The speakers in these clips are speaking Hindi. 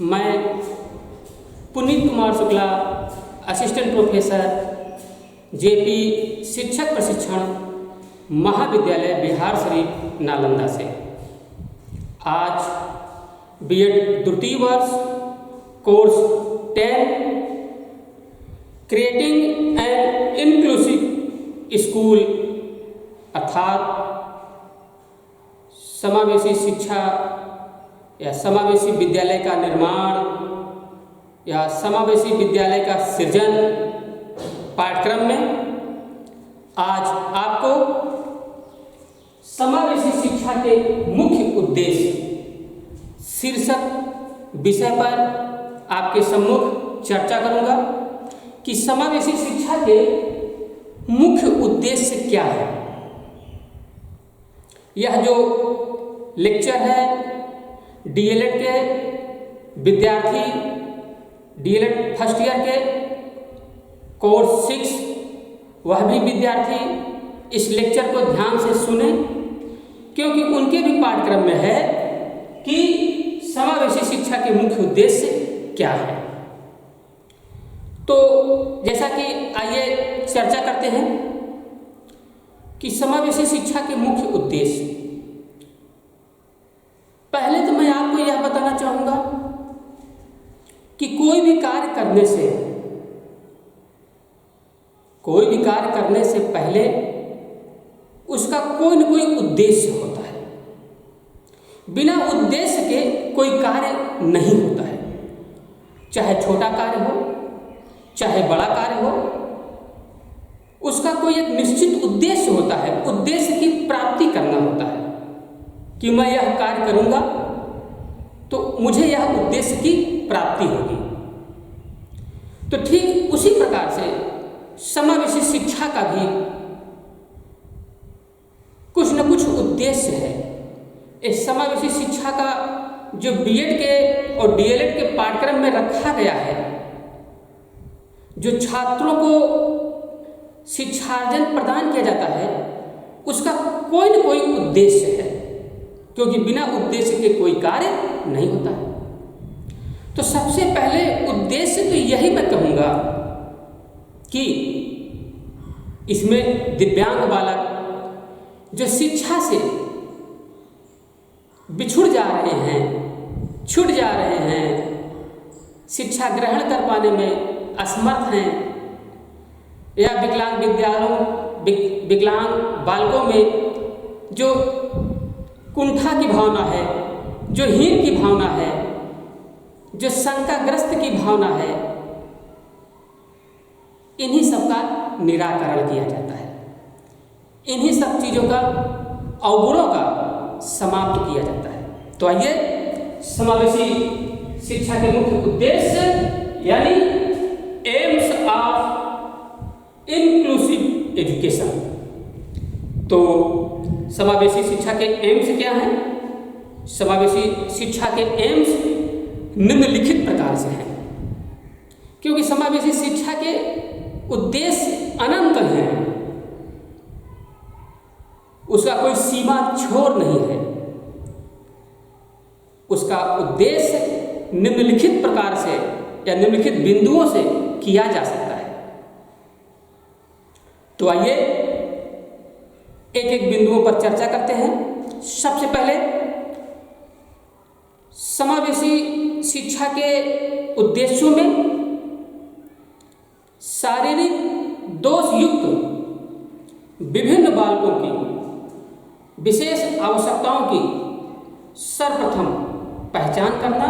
मैं Puneet Kumar Shukla, assistant professor JP शिक्षक प्रशिक्षण महाविद्यालय बिहार शरीफ नालंदा से आज बीएड द्वितीय वर्ष course 10 creating an inclusive school अर्थात समावेशी शिक्षा या समावेशी विद्यालय का निर्माण या समावेशी विद्यालय का सृजन पाठ्यक्रम में आज आपको समावेशी शिक्षा के मुख्य उद्देश्य शीर्षक विषय पर आपके सम्मुख चर्चा करूंगा कि समावेशी शिक्षा के मुख्य उद्देश्य क्या है। यह जो लेक्चर है डीएलएड के विद्यार्थी, डीएलएड फर्स्ट ईयर के कोर्स 6 वह भी विद्यार्थी इस लेक्चर को ध्यान से सुने, क्योंकि उनके भी पाठ्यक्रम में है कि समावेशी शिक्षा के मुख्य उद्देश्य क्या है। तो जैसा कि आइए चर्चा करते हैं कि समावेशी शिक्षा के मुख्य उद्देश्य। पहले तो मैं आपको यह बताना चाहूँगा कि कोई भी कार्य करने से पहले उसका कोई न कोई उद्देश्य होता है। बिना उद्देश्य के कोई कार्य नहीं होता है, चाहे छोटा कार्य हो चाहे बड़ा कार्य हो, उसका कोई एक निश्चित उद्देश्य होता है। उद्देश्य की प्राप्ति करना होता है कि मैं यह कार्य करूंगा तो मुझे यह उद्देश्य की प्राप्ति होगी। तो ठीक उसी प्रकार से समावेशी शिक्षा का भी कुछ न कुछ उद्देश्य है। इस समावेशी शिक्षा का जो बीएड के और डीएलएड के पाठ्यक्रम में रखा गया है, जो छात्रों को शिक्षार्जन प्रदान किया जाता है, उसका कोई न कोई उद्देश्य है, क्योंकि बिना उद्देश्य के कोई कार्य नहीं होता है। तो सबसे पहले उद्देश्य तो यही मैं कहूँगा कि इसमें दिव्यांग बालक जो शिक्षा से बिछुड़ जा रहे हैं, छूट जा रहे हैं, शिक्षा ग्रहण कर पाने में असमर्थ हैं, या विकलांग बालकों में जो कुंठा की भावना है, जो हीन की भावना है, जो शंकाग्रस्त की भावना है, इन्हीं सब का निराकरण किया जाता है। इन्हीं सब चीज़ों का, अवगुणों का समाप्त किया जाता है। तो आइए समावेशी शिक्षा के मुख्य उद्देश्य यानी एम्स ऑफ इंक्लूसिव एजुकेशन। तो समावेशी शिक्षा के एम्स क्या हैं? समावेशी शिक्षा के एम्स निम्नलिखित प्रकार से हैं, क्योंकि समावेशी शिक्षा के उद्देश्य अनंत हैं, उसका कोई सीमा छोर नहीं है। उसका उद्देश्य निम्नलिखित प्रकार से या निम्नलिखित बिंदुओं से किया जा सकता है। तो आइए एक एक बिंदुओं पर चर्चा करते हैं। सबसे पहले समावेशी शिक्षा के उद्देश्यों में शारीरिक दोष युक्त विभिन्न बालकों की विशेष आवश्यकताओं की सर्वप्रथम पहचान करना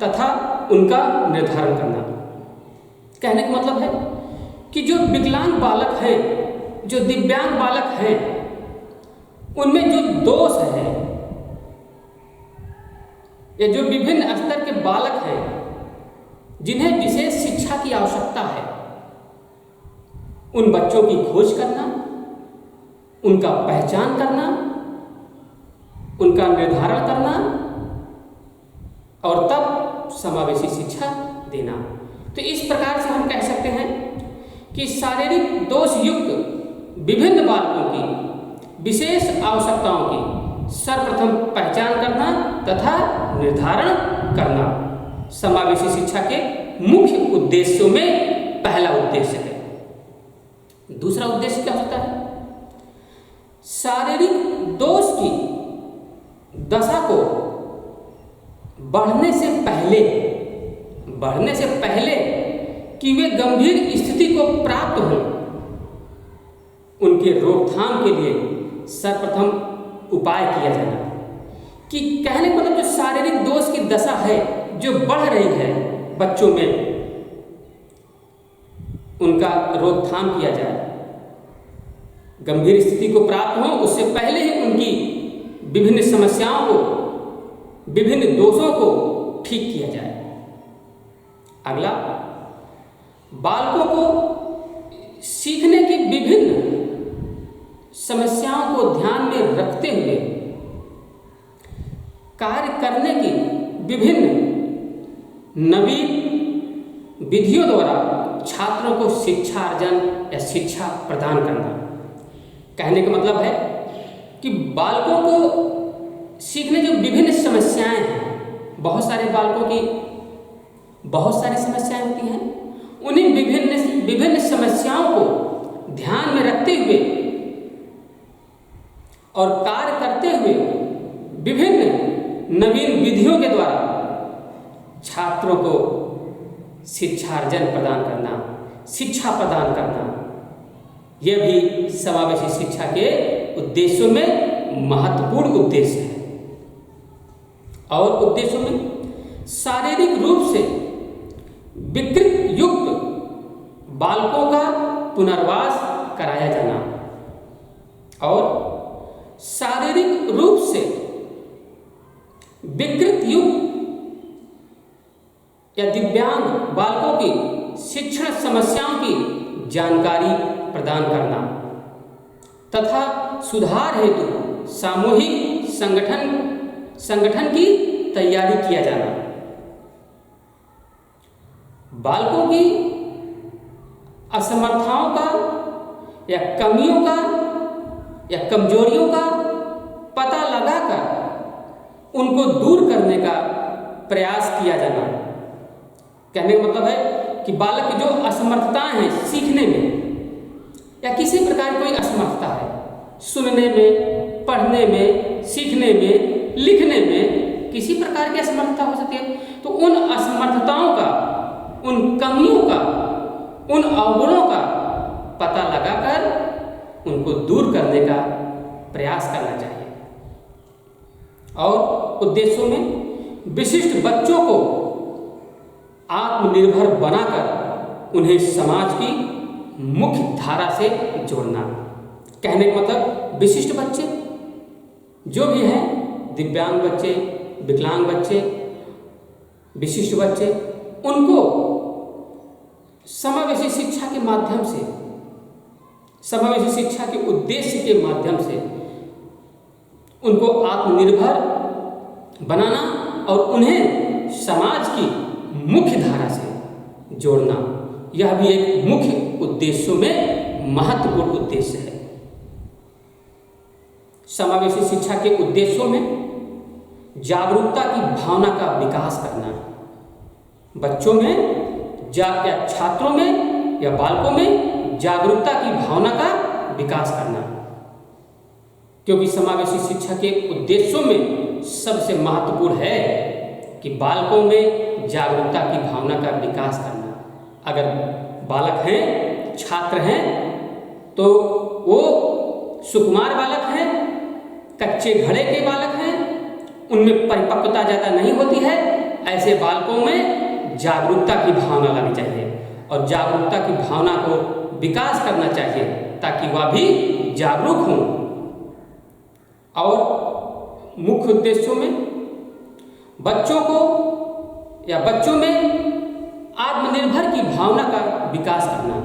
तथा उनका निर्धारण करना। कहने का मतलब है कि जो विकलांग बालक हैं, जो दिव्यांग बालक हैं, उनमें जो दोष है या जो विभिन्न स्तर के बालक हैं जिन्हें विशेष शिक्षा की आवश्यकता है, उन बच्चों की खोज करना, उनका पहचान करना, उनका निर्धारण करना और तब समावेशी शिक्षा देना। तो इस प्रकार से हम कह सकते हैं कि शारीरिक दोष युक्त विभिन्न बालकों की विशेष आवश्यकताओं की सर्वप्रथम पहचान करना तथा निर्धारण करना समावेशी शिक्षा के मुख्य उद्देश्यों में पहला उद्देश्य है। दूसरा उद्देश्य क्या होता है? शारीरिक दोष की दशा को बढ़ने से पहले कि वे गंभीर स्थिति को प्राप्त हों, उनके रोकथाम के लिए सर्वप्रथम उपाय किया जाना। कि कहने का मतलब जो शारीरिक दोष की दशा है जो बढ़ रही है बच्चों में, उनका रोकथाम किया जाए। गंभीर स्थिति को प्राप्त हो उससे पहले ही उनकी विभिन्न समस्याओं को, विभिन्न दोषों को ठीक किया जाए। अगला, बालकों को सीखने की विभिन्न समस्याओं को ध्यान में रखते हुए कार्य करने की विभिन्न नवीन विधियों द्वारा छात्रों को शिक्षार्जन या शिक्षा प्रदान करना। कहने का मतलब है कि बालकों को सीखने जो विभिन्न समस्याएं हैं, बहुत सारे बालकों की बहुत सारी समस्याएं होती हैं, उन्हीं विभिन्न समस्याओं को ध्यान में रखते हुए और कार्य करते हुए विभिन्न नवीन विधियों के द्वारा छात्रों को शिक्षार्जन प्रदान करना, शिक्षा प्रदान करना, यह भी समावेशी शिक्षा के उद्देश्यों में महत्वपूर्ण उद्देश्य है। और उद्देश्यों में शारीरिक रूप से विकृत युक्त बालकों का पुनर्वास कराया जाना और शारीरिक रूप से विकृत युक्त या दिव्यांग बालकों की शिक्षण समस्याओं की जानकारी प्रदान करना तथा सुधार हेतु सामूहिक संगठन की तैयारी किया जाना। बालकों की असमर्थताओं का या कमियों का या कमजोरियों का पता लगाकर उनको दूर करने का प्रयास किया जाना। कहने का मतलब है कि बालक की जो असमर्थताएं हैं सीखने में या किसी प्रकार कोई असमर्थता है, सुनने में, पढ़ने में, सीखने में, लिखने में किसी प्रकार की असमर्थता हो सकती है, तो उन असमर्थताओं का, उन कमियों का, उन अवगुणों का पता लगाकर उनको दूर करने का प्रयास करना चाहिए। और उद्देश्यों में विशिष्ट बच्चों को आत्मनिर्भर बनाकर उन्हें समाज की मुख्य धारा से जोड़ना। कहने का मतलब विशिष्ट बच्चे जो भी हैं, दिव्यांग बच्चे, विकलांग बच्चे, विशिष्ट बच्चे, उनको समावेशी शिक्षा के माध्यम से, समावेशी शिक्षा के उद्देश्य के माध्यम से उनको आत्मनिर्भर बनाना और उन्हें समाज की मुख्य धारा से जोड़ना, यह भी एक मुख्य उद्देश्यों में महत्वपूर्ण उद्देश्य है। समावेशी शिक्षा के उद्देश्यों में जागरूकता की भावना का विकास करना, बच्चों में या छात्रों में या बालकों में जागरूकता की भावना का विकास करना, क्योंकि समावेशी शिक्षा के उद्देश्यों में सबसे महत्वपूर्ण है कि बालकों में जागरूकता की भावना का विकास करना। अगर बालक हैं, छात्र हैं, तो वो सुकुमार बालक हैं, कच्चे घड़े के बालक हैं, उनमें परिपक्वता ज़्यादा नहीं होती है। ऐसे बालकों में जागरूकता की भावना लानी चाहिए और जागरूकता की भावना को विकास करना चाहिए ताकि वह भी जागरूक हों। और मुख्य उद्देश्यों में बच्चों में आत्मनिर्भर की भावना का विकास करना।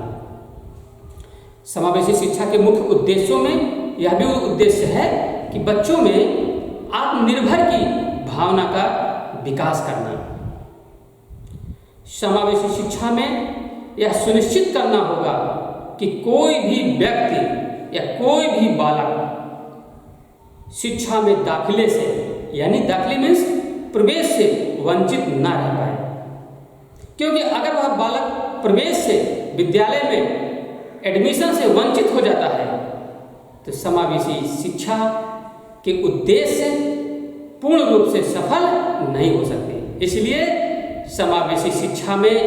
समावेशी शिक्षा के मुख्य उद्देश्यों में यह भी उद्देश्य है कि बच्चों में आत्मनिर्भर की भावना का विकास करना। समावेशी शिक्षा में यह सुनिश्चित करना होगा कि कोई भी व्यक्ति या कोई भी बालक शिक्षा में दाखिले से, यानी दाखिले मीन्स प्रवेश से वंचित ना रह पाए। क्योंकि अगर वह बालक प्रवेश से विद्यालय में एडमिशन से वंचित हो जाता है तो समावेशी शिक्षा के उद्देश्य पूर्ण रूप से सफल नहीं हो सकते। इसलिए समावेशी शिक्षा में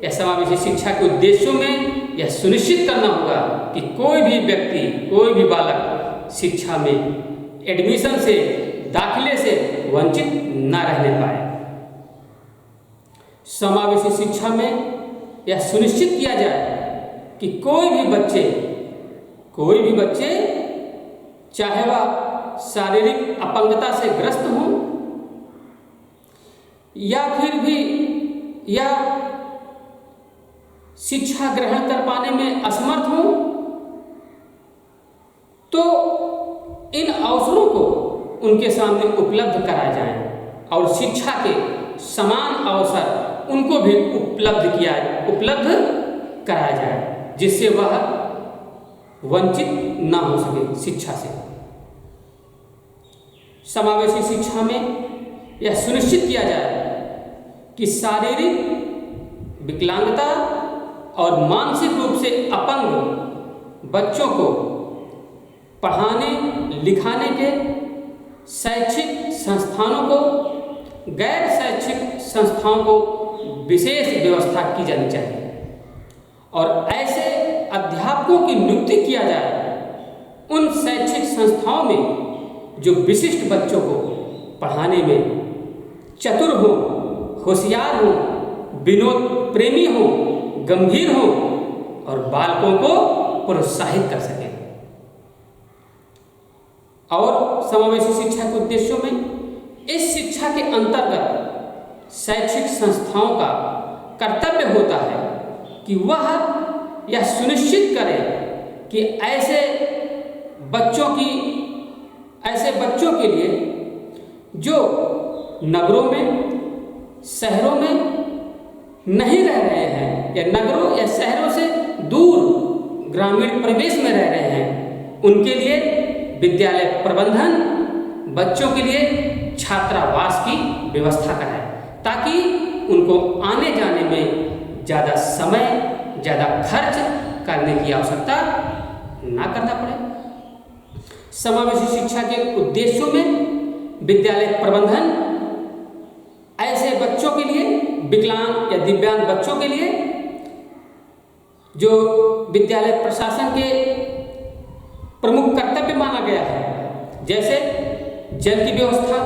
या समावेशी शिक्षा के उद्देश्यों में यह सुनिश्चित करना होगा कि कोई भी व्यक्ति, कोई भी बालक शिक्षा में एडमिशन से, दाखिले से वंचित न रहने पाए। समावेशी शिक्षा में यह सुनिश्चित किया जाए कि कोई भी बच्चे चाहे वह शारीरिक अपंगता से ग्रस्त हों या शिक्षा ग्रहण कर पाने में असमर्थ हों, तो इन अवसरों को उनके सामने उपलब्ध कराए जाएं और शिक्षा के समान अवसर उनको भी उपलब्ध कराया जाए, जिससे वह वंचित ना हो सके शिक्षा से। समावेशी शिक्षा में यह सुनिश्चित किया जाए कि शारीरिक विकलांगता और मानसिक रूप से अपंग बच्चों को पढ़ाने लिखाने के शैक्षिक संस्थानों को, गैर शैक्षिक संस्थाओं को विशेष व्यवस्था की जानी चाहिए और ऐसे अध्यापकों की नियुक्ति किया जाए उन शैक्षिक संस्थाओं में जो विशिष्ट बच्चों को पढ़ाने में चतुर हो, होशियार हो, विनोद प्रेमी हो, गंभीर हो और बालकों को प्रोत्साहित कर सके। और समावेशी शिक्षा के उद्देश्यों में इस शिक्षा के अंतर्गत शैक्षिक संस्थाओं का कर्तव्य होता है कि वह यह सुनिश्चित करे कि ऐसे बच्चों के लिए जो नगरों में, शहरों में नहीं रह रहे हैं या नगरों या शहरों से दूर ग्रामीण प्रदेश में रह रहे हैं, उनके लिए विद्यालय प्रबंधन बच्चों के लिए छात्रावास की व्यवस्था कराए ताकि उनको आने जाने में ज़्यादा समय, ज़्यादा खर्च करने की आवश्यकता ना करना पड़े। समावेशी शिक्षा के उद्देश्यों में विद्यालय प्रबंधन ऐसे बच्चों के लिए, विकलांग या दिव्यांग बच्चों के लिए जो विद्यालय प्रशासन के प्रमुख कर्तव्य माना गया है, जैसे जल की व्यवस्था,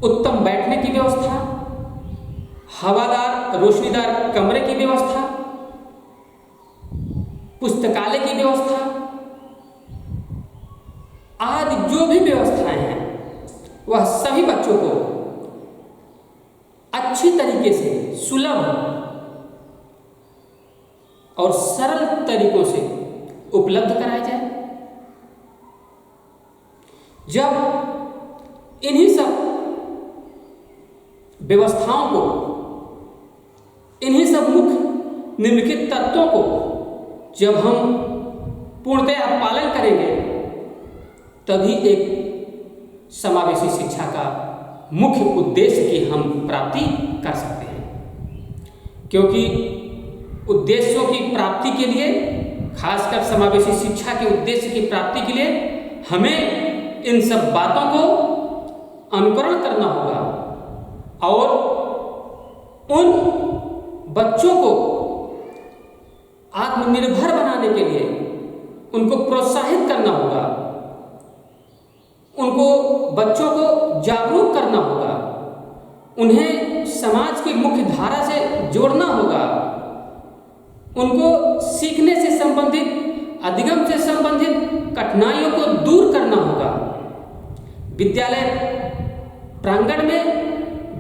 उत्तम बैठने की व्यवस्था, हवादार रोशनीदार कमरे की व्यवस्था, पुस्तकालय की व्यवस्था आदि जो भी व्यवस्थाएं हैं वह सभी बच्चों को अच्छी तरीके से, सुलभ और सरल तरीकों से उपलब्ध कराया जाए। जब इन्हीं सब व्यवस्थाओं को, इन्हीं सब मुख्य निम्नलिखित तत्वों को जब हम पूर्णतः पालन करेंगे तभी एक समावेशी शिक्षा का मुख्य उद्देश्य की हम प्राप्ति कर सकते हैं। क्योंकि उद्देश्यों की प्राप्ति के लिए, खासकर समावेशी शिक्षा के उद्देश्य की प्राप्ति के लिए हमें इन सब बातों को अनुकरण करना होगा और उन बच्चों को आत्मनिर्भर बनाने के लिए उनको प्रोत्साहित करना होगा, उनको बच्चों को जागरूक करना होगा, उन्हें समाज की मुख्य धारा से जोड़ना होगा, उनको सीखने से संबंधित, अधिगम से संबंधित कठिनाइयों को दूर करना होगा। विद्यालय प्रांगण में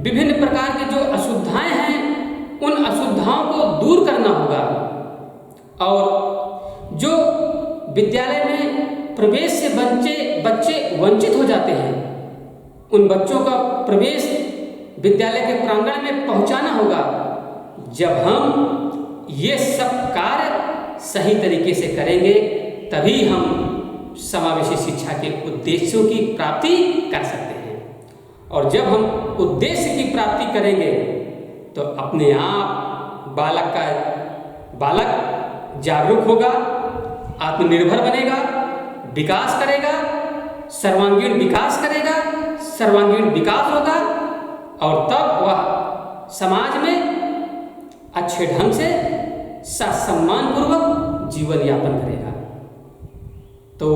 विभिन्न प्रकार की जो अशुद्धाएं हैं उन अशुद्धाओं को दूर करना होगा और जो विद्यालय में प्रवेश से बच्चे वंचित हो जाते हैं उन बच्चों का प्रवेश विद्यालय के प्रांगण में पहुंचाना होगा। जब हम ये सब कार्य सही तरीके से करेंगे तभी हम समावेशी शिक्षा के उद्देश्यों की प्राप्ति कर सकते हैं और जब हम उद्देश्य की प्राप्ति करेंगे तो अपने आप बालक जागरूक होगा, आत्मनिर्भर बनेगा, विकास करेगा, सर्वांगीण विकास करेगा, सर्वांगीण विकास होगा और तब वह समाज में अच्छे ढंग से सम्मान पूर्वक जीवन यापन करेगा। तो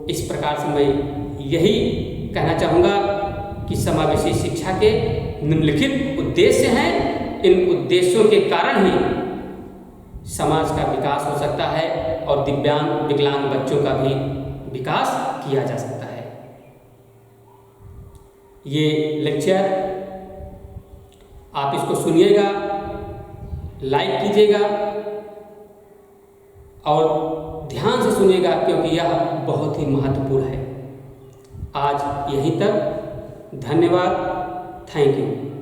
इस प्रकार से मैं यही कहना चाहूँगा कि समावेशी शिक्षा के निम्नलिखित उद्देश्य हैं। इन उद्देश्यों के कारण ही समाज का विकास हो सकता है और दिव्यांग विकलांग बच्चों का भी विकास किया जा सकता है। ये लेक्चर आप इसको सुनिएगा, लाइक कीजिएगा और ध्यान से सुनिएगा क्योंकि यह बहुत ही महत्वपूर्ण है। आज यहीं तक, धन्यवाद, थैंक यू।